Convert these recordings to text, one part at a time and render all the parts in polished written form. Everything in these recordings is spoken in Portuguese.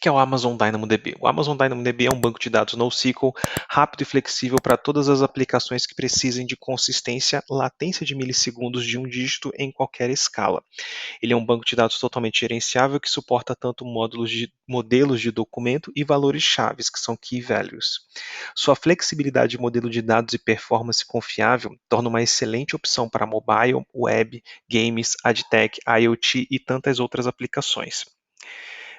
que é o Amazon DynamoDB? O Amazon DynamoDB é um banco de dados NoSQL rápido e flexível para todas as aplicações que precisem de consistência, latência de milissegundos de um dígito em qualquer escala. Ele é um banco de dados totalmente gerenciável que suporta tanto modelos de documento e valores chaves, que são Key Values. Sua flexibilidade de modelo de dados e performance confiável torna uma excelente opção para mobile, web, games, AdTech, IoT e tantas outras aplicações.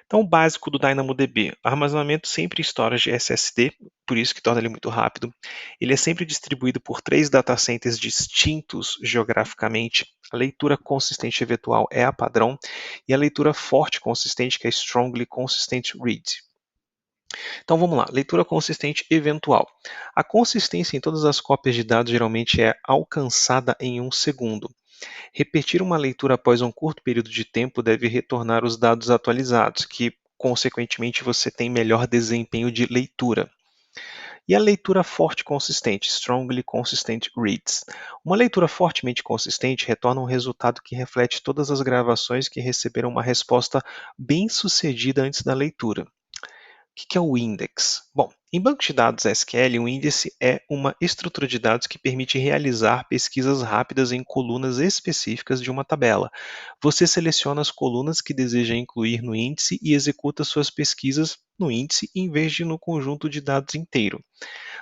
Então, o básico do DynamoDB, armazenamento sempre em storage SSD, por isso que torna ele muito rápido. Ele é sempre distribuído por 3 datacenters distintos geograficamente. A leitura consistente eventual é a padrão e a leitura forte consistente, que é Strongly Consistent Read. Então vamos lá, leitura consistente eventual. A consistência em todas as cópias de dados geralmente é alcançada em 1 segundo. Repetir uma leitura após um curto período de tempo deve retornar os dados atualizados, que, consequentemente, você tem melhor desempenho de leitura. E a leitura forte consistente, Strongly Consistent Reads. Uma leitura fortemente consistente retorna um resultado que reflete todas as gravações que receberam uma resposta bem-sucedida antes da leitura. O que é o index? Bom, em banco de dados SQL, um índice é uma estrutura de dados que permite realizar pesquisas rápidas em colunas específicas de uma tabela. Você seleciona as colunas que deseja incluir no índice e executa suas pesquisas no índice em vez de no conjunto de dados inteiro.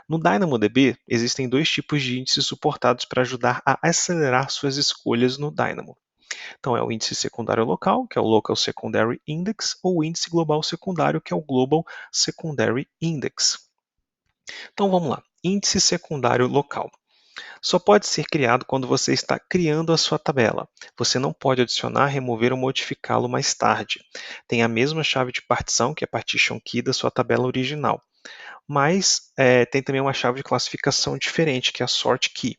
No DynamoDB, existem 2 tipos de índices suportados para ajudar a acelerar suas escolhas no Dynamo. Então, é o índice secundário local, que é o Local Secondary Index, ou o índice global secundário, que é o Global Secondary Index. Então, vamos lá. Índice secundário local. Só pode ser criado quando você está criando a sua tabela. Você não pode adicionar, remover ou modificá-lo mais tarde. Tem a mesma chave de partição, que é a partition key da sua tabela original. Mas tem também uma chave de classificação diferente, que é a sort key.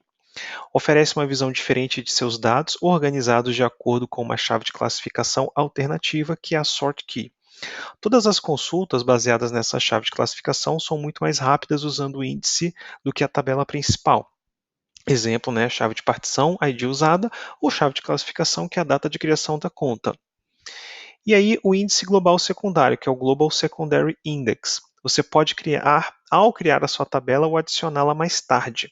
Oferece uma visão diferente de seus dados, organizados de acordo com uma chave de classificação alternativa, que é a sort key. Todas as consultas baseadas nessa chave de classificação são muito mais rápidas usando o índice do que a tabela principal. Exemplo, chave de partição, ID usada, ou chave de classificação, que é a data de criação da conta. E aí o índice global secundário, que é o Global Secondary Index. Você pode criar, ao criar a sua tabela, ou adicioná-la mais tarde.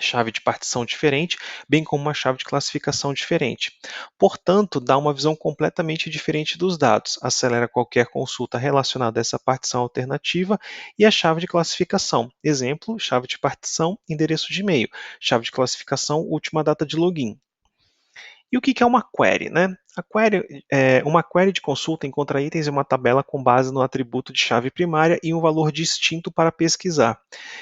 Chave de partição diferente, bem como uma chave de classificação diferente. Portanto, dá uma visão completamente diferente dos dados, acelera qualquer consulta relacionada a essa partição alternativa e a chave de classificação. Exemplo, chave de partição, endereço de e-mail. Chave de classificação, última data de login. E o que é uma query? Uma query de consulta encontra itens em uma tabela com base no atributo de chave primária e um valor distinto para pesquisar.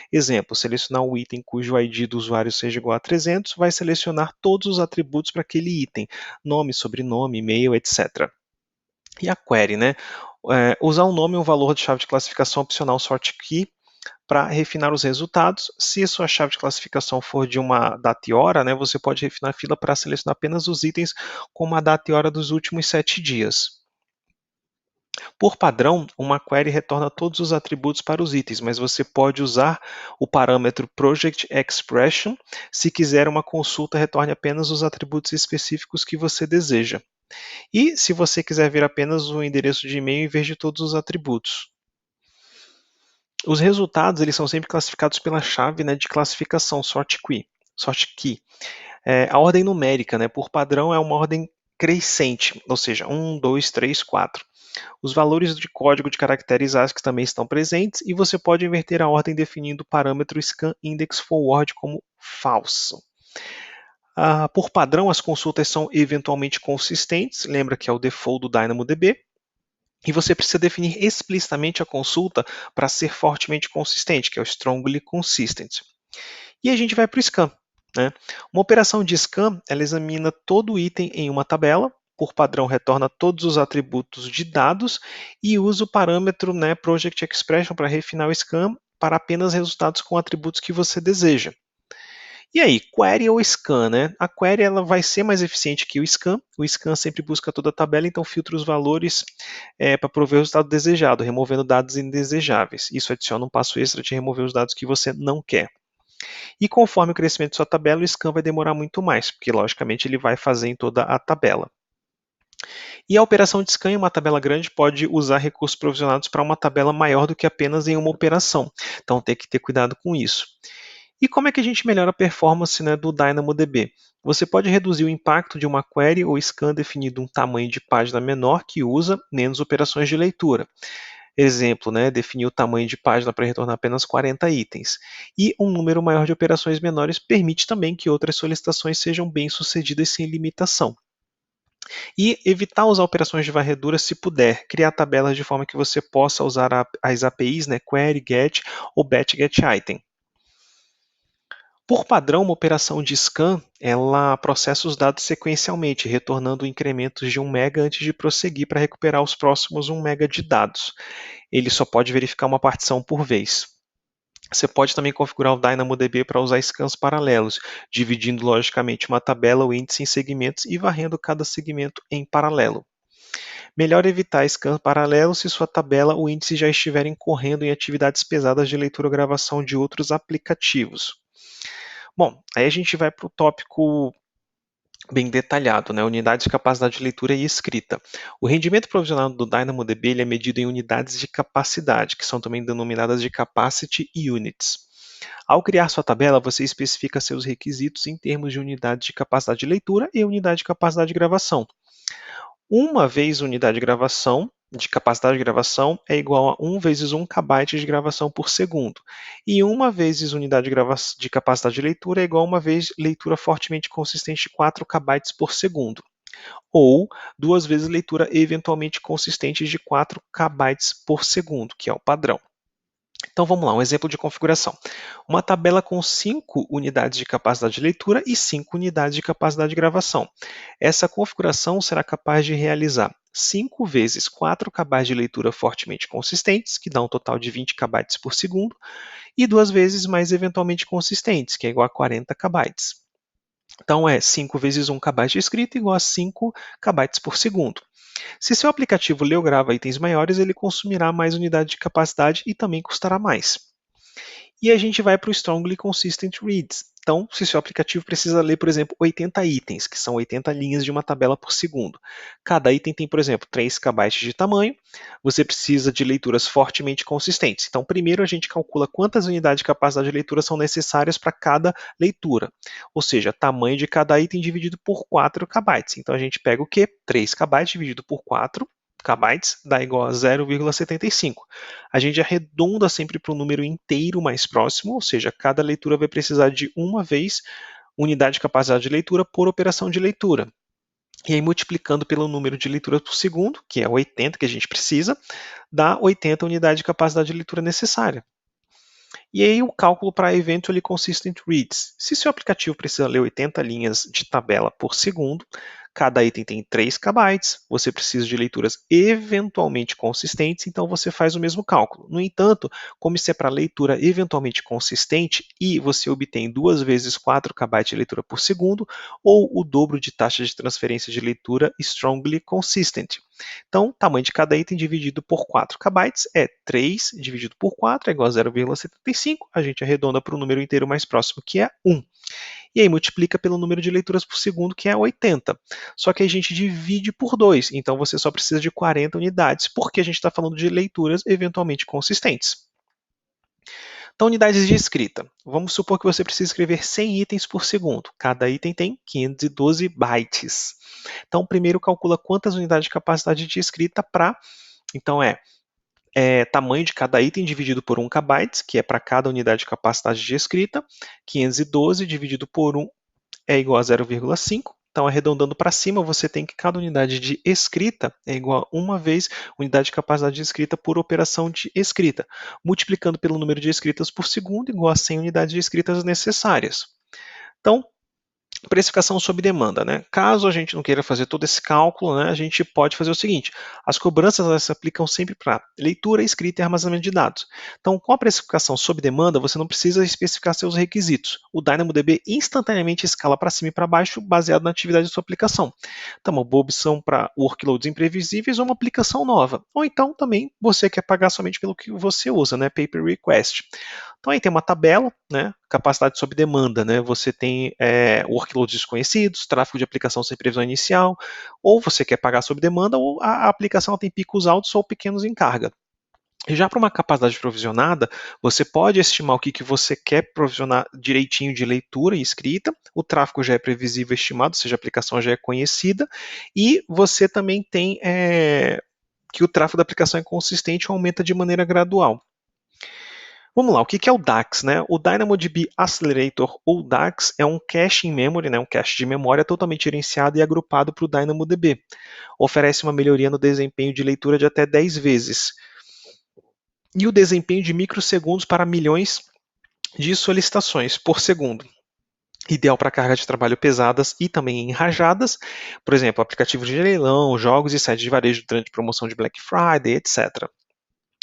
Exemplo, selecionar um item cujo ID do usuário seja igual a 300, vai selecionar todos os atributos para aquele item, nome, sobrenome, e-mail, etc. E a query, usar um nome e um valor de chave de classificação opcional sort key para refinar os resultados. Se a sua chave de classificação for de uma data e hora, você pode refinar a fila para selecionar apenas os itens com uma data e hora dos últimos 7 dias. Por padrão, uma query retorna todos os atributos para os itens, mas você pode usar o parâmetro Project Expression se quiser uma consulta retorne apenas os atributos específicos que você deseja. E se você quiser ver apenas o endereço de e-mail em vez de todos os atributos. Os resultados eles são sempre classificados pela chave de classificação sort key. A ordem numérica, por padrão, é uma ordem crescente, ou seja, 1, 2, 3, 4. Os valores de código de caracteres ASCII também estão presentes e você pode inverter a ordem definindo o parâmetro scanIndexForward como falso. Por padrão, as consultas são eventualmente consistentes, lembra que é o default do DynamoDB, e você precisa definir explicitamente a consulta para ser fortemente consistente, que é o Strongly Consistent. E a gente vai para o scan. Uma operação de scan, ela examina todo item em uma tabela, por padrão retorna todos os atributos de dados e usa o parâmetro Project Expression para refinar o scan para apenas resultados com atributos que você deseja. E aí, query ou scan? A query ela vai ser mais eficiente que o scan sempre busca toda a tabela, então filtra os valores para prover o resultado desejado, removendo dados indesejáveis. Isso adiciona um passo extra de remover os dados que você não quer. E conforme o crescimento de sua tabela, o scan vai demorar muito mais, porque logicamente ele vai fazer em toda a tabela. E a operação de scan em uma tabela grande pode usar recursos provisionados para uma tabela maior do que apenas em uma operação. Então tem que ter cuidado com isso. E como é que a gente melhora a performance, né, do DynamoDB? Você pode reduzir o impacto de uma query ou scan definindo um tamanho de página menor que usa menos operações de leitura. Exemplo, né, definir o tamanho de página para retornar apenas 40 itens. E um número maior de operações menores permite também que outras solicitações sejam bem-sucedidas sem limitação. E evitar usar operações de varredura se puder. Criar tabelas de forma que você possa usar as APIs, né, query, get ou batch get item. Por padrão, uma operação de scan, ela processa os dados sequencialmente, retornando incrementos de 1 mega antes de prosseguir para recuperar os próximos 1 mega de dados. Ele só pode verificar uma partição por vez. Você pode também configurar o DynamoDB para usar scans paralelos, dividindo logicamente uma tabela ou índice em segmentos e varrendo cada segmento em paralelo. Melhor evitar scan paralelo se sua tabela ou índice já estiverem correndo em atividades pesadas de leitura ou gravação de outros aplicativos. Bom, aí a gente vai para o tópico bem detalhado, né? Unidades de capacidade de leitura e escrita. O rendimento provisional do DynamoDB ele é medido em unidades de capacidade, que são também denominadas de Capacity Units. Ao criar sua tabela, você especifica seus requisitos em termos de unidade de capacidade de leitura e unidade de capacidade de gravação. Uma vez unidade de capacidade de gravação é igual a 1 vezes 1 KB de gravação por segundo. E uma vezes unidade de capacidade de leitura é igual a uma vez leitura fortemente consistente de 4 KB por segundo. Ou duas vezes leitura eventualmente consistente de 4 KB por segundo, que é o padrão. Então vamos lá, um exemplo de configuração. Uma tabela com 5 unidades de capacidade de leitura e 5 unidades de capacidade de gravação. Essa configuração será capaz de realizar 5 vezes 4 KB de leitura fortemente consistentes, que dá um total de 20 KB por segundo, e 2 vezes mais eventualmente consistentes, que é igual a 40 KB. Então é 5 vezes 1 KB de escrita igual a 5 KB por segundo. Se seu aplicativo lê ou grava itens maiores, ele consumirá mais unidade de capacidade e também custará mais. E a gente vai para o Strongly Consistent Reads. Então, se seu aplicativo precisa ler, por exemplo, 80 itens, que são 80 linhas de uma tabela por segundo. Cada item tem, por exemplo, 3 KB de tamanho, você precisa de leituras fortemente consistentes. Então, primeiro a gente calcula quantas unidades de capacidade de leitura são necessárias para cada leitura. Ou seja, tamanho de cada item dividido por 4 KB. Então, a gente pega o quê? 3 KB dividido por 4 KB dá igual a 0,75. A gente arredonda sempre para o número inteiro mais próximo, ou seja, cada leitura vai precisar de uma vez unidade de capacidade de leitura por operação de leitura. E aí, multiplicando pelo número de leituras por segundo, que é 80 que a gente precisa, dá 80 unidades de capacidade de leitura necessária. E aí o cálculo para Eventually Consistent Reads. Se seu aplicativo precisa ler 80 linhas de tabela por segundo, cada item tem 3 KB, você precisa de leituras eventualmente consistentes, então você faz o mesmo cálculo. No entanto, como isso é para leitura eventualmente consistente e você obtém 2 vezes 4 KB de leitura por segundo, ou o dobro de taxa de transferência de leitura strongly consistent. Então, o tamanho de cada item dividido por 4 KB é 3 dividido por 4 é igual a 0,75. A gente arredonda para o número inteiro mais próximo, que é 1. E aí multiplica pelo número de leituras por segundo, que é 80. Só que a gente divide por 2, então você só precisa de 40 unidades, porque a gente está falando de leituras eventualmente consistentes. Então, unidades de escrita. Vamos supor que você precisa escrever 100 itens por segundo. Cada item tem 512 bytes. Então, primeiro calcula quantas unidades de capacidade de escrita para... Então, tamanho de cada item dividido por 1 KB, que é para cada unidade de capacidade de escrita. 512 dividido por 1 é igual a 0,5. Então, arredondando para cima, você tem que cada unidade de escrita é igual a uma vez unidade de capacidade de escrita por operação de escrita, multiplicando pelo número de escritas por segundo, igual a 100 unidades de escritas necessárias. Então, precificação sob demanda, né? Caso a gente não queira fazer todo esse cálculo, né, a gente pode fazer o seguinte: as cobranças elas se aplicam sempre para leitura, escrita e armazenamento de dados. Então, com a precificação sob demanda, você não precisa especificar seus requisitos. O DynamoDB instantaneamente escala para cima e para baixo, baseado na atividade da sua aplicação. Então, uma boa opção para workloads imprevisíveis ou uma aplicação nova. Ou então, também, você quer pagar somente pelo que você usa, né? Pay per request. Então, aí tem uma tabela, né? capacidade sob demanda, né? Você tem workloads desconhecidos, tráfego de aplicação sem previsão inicial, ou você quer pagar sob demanda, ou a aplicação tem picos altos ou pequenos em carga. Já para uma capacidade provisionada, você pode estimar o que você quer provisionar direitinho de leitura e escrita, o tráfego já é previsível e estimado, ou seja, a aplicação já é conhecida, e você também tem que o tráfego da aplicação é consistente e aumenta de maneira gradual. Vamos lá, o que é o DAX? Né? O DynamoDB Accelerator, ou DAX, é um cache in memory, né? Um cache de memória totalmente gerenciado e agrupado para o DynamoDB. Oferece uma melhoria no desempenho de leitura de até 10 vezes. E o desempenho de microsegundos para milhões de solicitações por segundo. Ideal para carga de trabalho pesadas e também enrajadas, por exemplo, aplicativos de leilão, jogos e sites de varejo durante promoção de Black Friday, etc.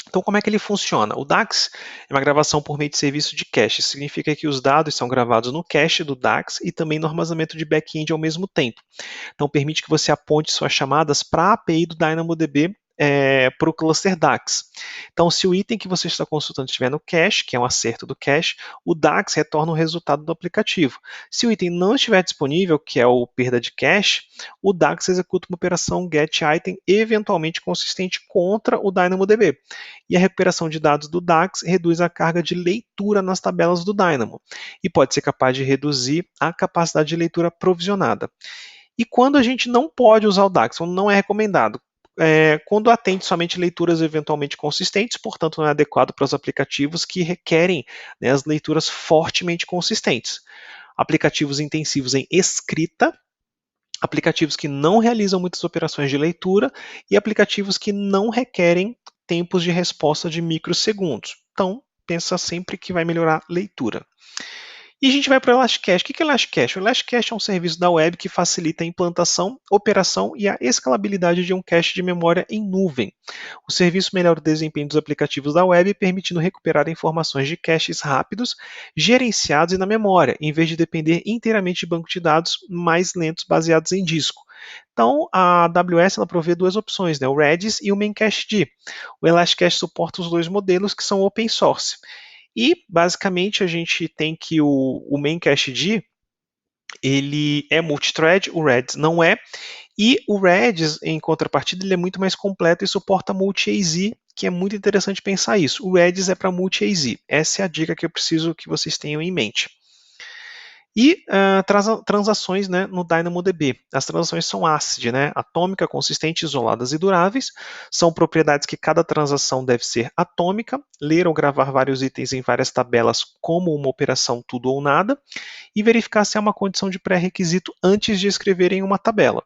Então, como é que ele funciona? O DAX é uma gravação por meio de serviço de cache. Significa que os dados são gravados no cache do DAX e também no armazenamento de back-end ao mesmo tempo. Então, permite que você aponte suas chamadas para a API do DynamoDB para o cluster DAX. Então, se o item que você está consultando estiver no cache, que é um acerto do cache, o DAX retorna o resultado do aplicativo. Se o item não estiver disponível, que é o perda de cache, o DAX executa uma operação getItem eventualmente consistente contra o DynamoDB. E a recuperação de dados do DAX reduz a carga de leitura nas tabelas do Dynamo e pode ser capaz de reduzir a capacidade de leitura provisionada. E quando a gente não pode usar o DAX, quando não é recomendado, quando atende somente leituras eventualmente consistentes, portanto não é adequado para os aplicativos que requerem, né, as leituras fortemente consistentes. Aplicativos intensivos em escrita, aplicativos que não realizam muitas operações de leitura e aplicativos que não requerem tempos de resposta de microsegundos. Então, pensa sempre que vai melhorar a leitura. E a gente vai para o Elasticache. O que é o Elasticache? O Elasticache é um serviço da web que facilita a implantação, operação e a escalabilidade de um cache de memória em nuvem. O serviço melhora o desempenho dos aplicativos da web, permitindo recuperar informações de caches rápidos, gerenciados e na memória, em vez de depender inteiramente de banco de dados mais lentos baseados em disco. Então, a AWS ela provê duas opções, né, o Redis e o Memcached. O Elasticache suporta os dois modelos que são open source. E, basicamente, a gente tem que o Memcached, ele é multithread, o Redis não é, e o Redis, em contrapartida, ele é muito mais completo e suporta multi-AZ, que é muito interessante pensar isso. O Redis é para multi-AZ. Essa é a dica que eu preciso que vocês tenham em mente. E transações, né, no DynamoDB. As transações são ACID, né, atômica, consistente, isoladas e duráveis. São propriedades que cada transação deve ser atômica, ler ou gravar vários itens em várias tabelas como uma operação tudo ou nada, e verificar se há uma condição de pré-requisito antes de escrever em uma tabela.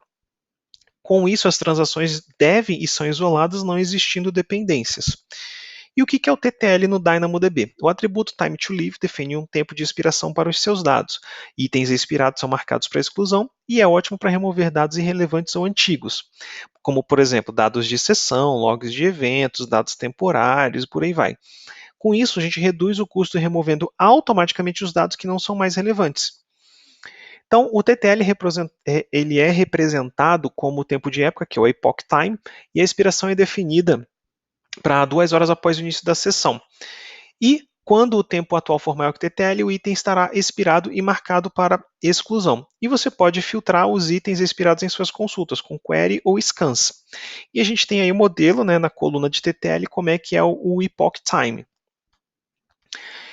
Com isso, as transações devem e são isoladas, não existindo dependências. E o que é o TTL no DynamoDB? O atributo Time to Live define um tempo de expiração para os seus dados. Itens expirados são marcados para exclusão e é ótimo para remover dados irrelevantes ou antigos, como, por exemplo, dados de sessão, logs de eventos, dados temporários, por aí vai. Com isso, a gente reduz o custo removendo automaticamente os dados que não são mais relevantes. Então, o TTL ele é representado como o tempo de época, que é o Epoch Time, e a expiração é definida para 2 horas após o início da sessão. E quando o tempo atual for maior que o TTL, o item estará expirado e marcado para exclusão. E você pode filtrar os itens expirados em suas consultas com query ou scans. E a gente tem aí o modelo, né, na coluna de TTL, como é que é o Epoch Time.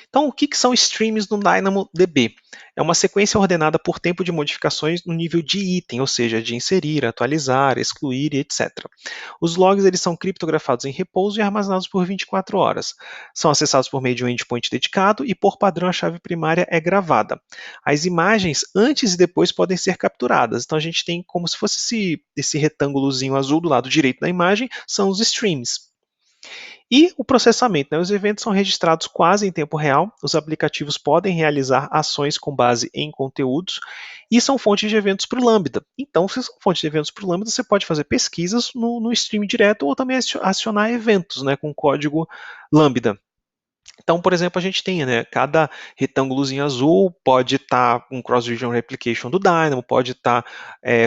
Então, o que são streams no DynamoDB? É uma sequência ordenada por tempo de modificações no nível de item, ou seja, de inserir, atualizar, excluir e etc. Os logs eles são criptografados em repouso e armazenados por 24 horas. São acessados por meio de um endpoint dedicado e, por padrão, a chave primária é gravada. As imagens antes e depois podem ser capturadas. Então, a gente tem como se fosse esse retângulozinho azul do lado direito da imagem, são os streams. E o processamento, né? Os eventos são registrados quase em tempo real, os aplicativos podem realizar ações com base em conteúdos e são fontes de eventos para o Lambda. Então, se são fontes de eventos para o Lambda, você pode fazer pesquisas no stream direto ou também acionar eventos, né, com código Lambda. Então, por exemplo, a gente tem, né, cada retângulozinho azul pode estar com cross-region replication do Dynamo, pode estar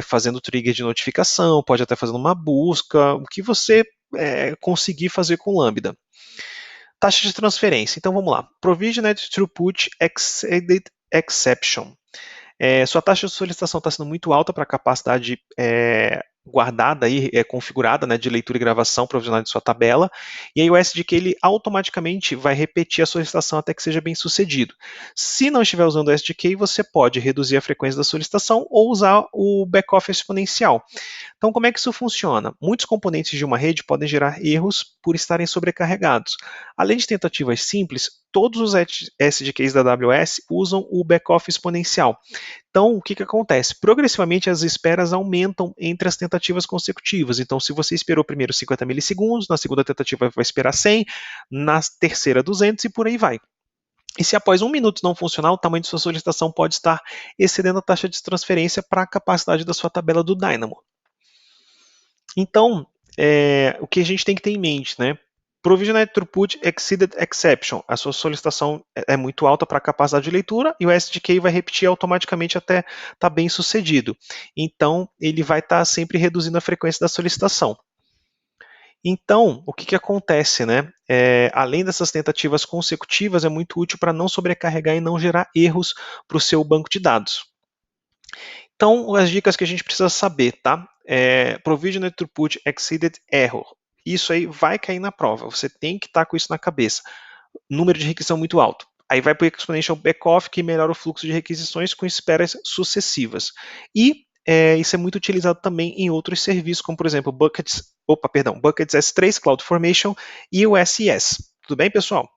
fazendo trigger de notificação, pode até fazendo uma busca, o que você conseguir fazer com Lambda. Taxa de transferência. Então vamos lá. Provisioned Throughput Exceeded Exception. Sua taxa de solicitação está sendo muito alta para a capacidade guardada e configurada, né, de leitura e gravação provisional de sua tabela, e aí o SDK ele automaticamente vai repetir a solicitação até que seja bem sucedido. Se não estiver usando o SDK, você pode reduzir a frequência da solicitação ou usar o back-off exponencial. Então, como é que isso funciona? Muitos componentes de uma rede podem gerar erros por estarem sobrecarregados. Além de tentativas simples, todos os SDKs da AWS usam o back-off exponencial. Então, o que, que acontece? Progressivamente, as esperas aumentam entre as tentativas consecutivas. Então, se você esperou primeiro 50 milissegundos, na segunda tentativa vai esperar 100, na terceira 200 e por aí vai. E se após 1 minuto não funcionar, o tamanho de sua solicitação pode estar excedendo a taxa de transferência para a capacidade da sua tabela do Dynamo. Então, o que a gente tem que ter em mente, né? Provisioned Throughput Exceeded Exception. A sua solicitação é muito alta para a capacidade de leitura e o SDK vai repetir automaticamente até estar bem sucedido. Então, ele vai estar sempre reduzindo a frequência da solicitação. Então, o que, que acontece, né? Além dessas tentativas consecutivas, é muito útil para não sobrecarregar e não gerar erros para o seu banco de dados. Então, as dicas que a gente precisa saber, tá? Provisioned Throughput Exceeded Error. Isso aí vai cair na prova, você tem que estar com isso na cabeça. Número de requisição muito alto. Aí vai para o Exponential Backoff, que melhora o fluxo de requisições com esperas sucessivas. E isso é muito utilizado também em outros serviços, como por exemplo Buckets S3, CloudFormation e o SES. Tudo bem, pessoal?